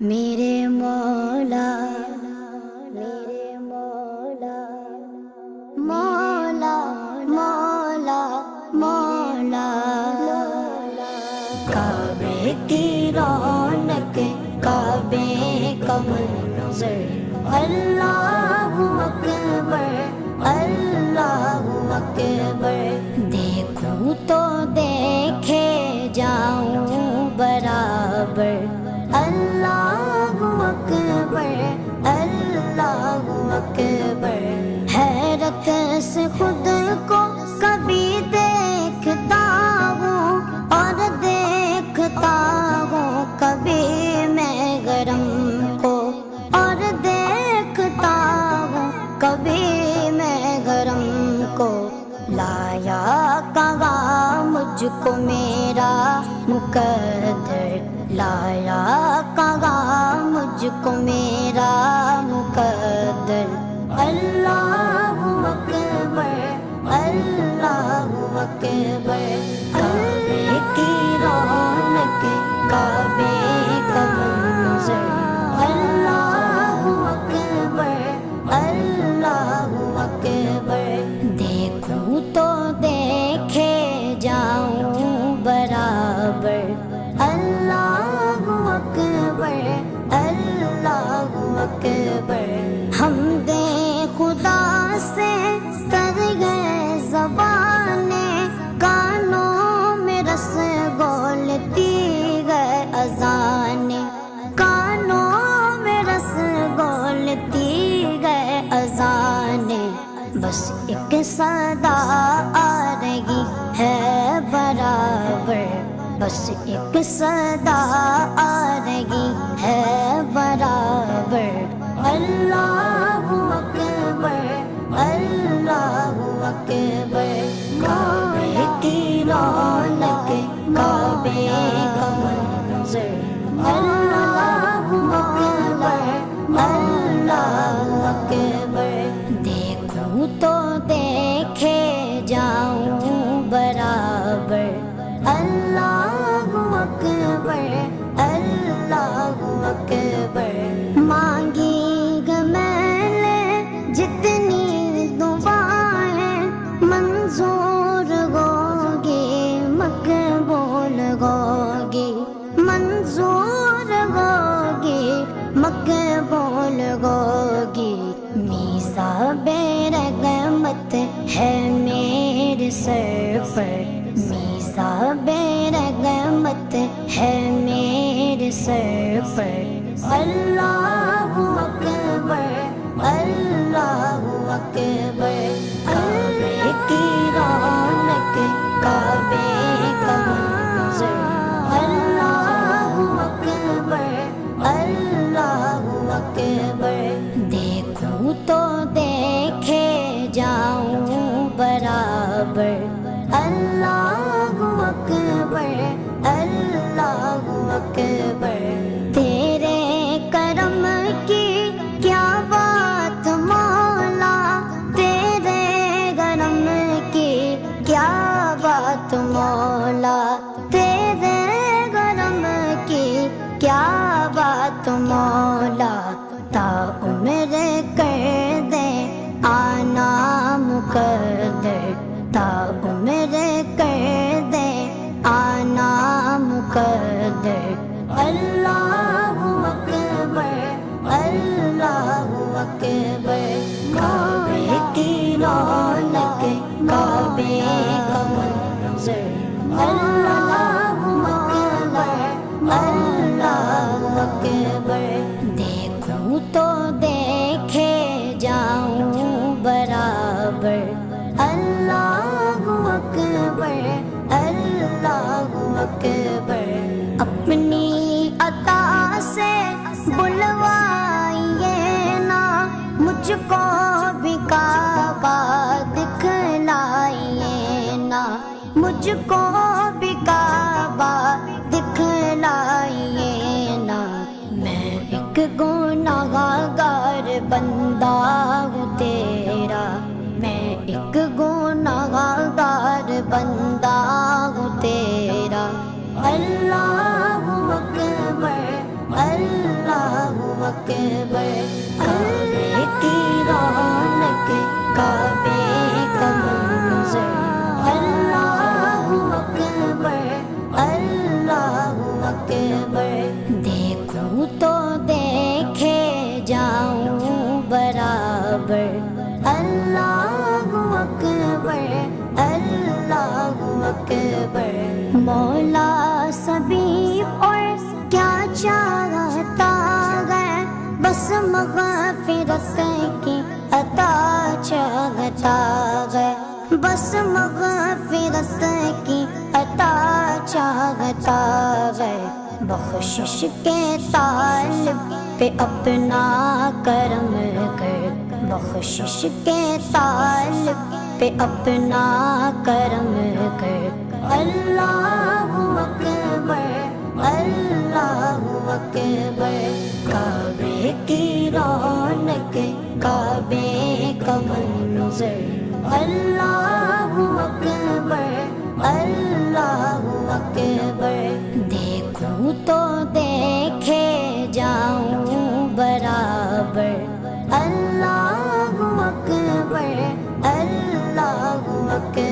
میرے مولا میرے مولا مولا مولا مولا کعبے کی رونق کعبے کا منظر اللہ اکبر اللہ اکبر دیکھوں تو دیکھے جاؤں برابر اللہ اکبر اللہ اکبر حیرت سے خود کو کبھی دیکھتا ہوں اور دیکھتا ہوں کبھی میں گرم کو اور دیکھتا ہوں کبھی میں گرم کو لایا کہاں مجھ کو میرا مقدر لایا کہاں مجھ کو میرا مقدر اللہ اکبر اللہ اکبر کعبے کی رونق کعبے کا منظر اللہ اکبر اللہ اکبر دیکھوں تو دیکھے جاؤں برابر اللہ اکبر اللہ اکبر حمد خدا سے تر گئے زبانیں کانوں میں رس گولتی گئے اذانیں کانوں میں رس گولتی گئے اذانیں بس ایک صدا آ رہی ہے برابر بس ایک صدا آ رہی ہے برابر اللہ اکبر اللہ اکبر کعبے کی رونق کعبے کا منظر اللہ اکبر اللہ اکبر دیکھوں تو دیکھے جاؤں برابر اللہ اکبر اللہ اکبر مانگی گا میں نے جتنی دعائیں منظور ہوگی مقبول ہوگی منظور ہوگی مقبول ہوگی میثاق رحمت ہے میرے سر پر میثاق رحمت ہے میرے سر پر اللہ اکبر اللہ اکبر کعبے کی رونق کعبے کا منظر اللہ اکبر اللہ اکبر دیکھوں تو دیکھے جاؤں برابر اللہ اکبر اللہ اکبر تیرے کرم کی کیا بات مولا تیرے کرم کی کیا بات مولا تیرے کرم کی کیا بات مولا تا عمر کر دے آنا مقدر تا عمر کر دے آنا مقدر اللہ اکبر اللہ اکبر کعبے کی رونق کعبے کا منظر اللہ اکبر اللہ اکبر دیکھوں تو دیکھے جاؤں برابر اللہ اکبر اللہ اکبر اپنی عطا سے بلوائیے نا مجھ کو بھی کعبہ دکھلائیے نا مجھ کو بھی کعبہ دکھلائیے نا میں ایک گنہگار بندہ ہوں تیرا میں ایک گنہگار بندہ ہوں تیرا اللہ اکبر اللہ اکبر کعبے کی رونق کعبے کا منظر اللہ اکبر اللہ اکبر دیکھوں تو دیکھے جاؤں برابر اللہ اکبر اللہ اکبر مولا سبھی اور کیا چاہتا ہے بس مغفرت کی عطا چاہتا ہے بس مغفرت کی عطا چاہتا ہے بخشش کے طالب پہ اپنا کرم کر بخشش کے طالب پہ اپنا کرم کر اللہ اکبر اللہ اکبر کعبے کی رونق کعبے کا منظر اللہ اکبر اللہ اکبر دیکھوں تو دیکھے جاؤں برابر اللہ اکبر اللہ اکبر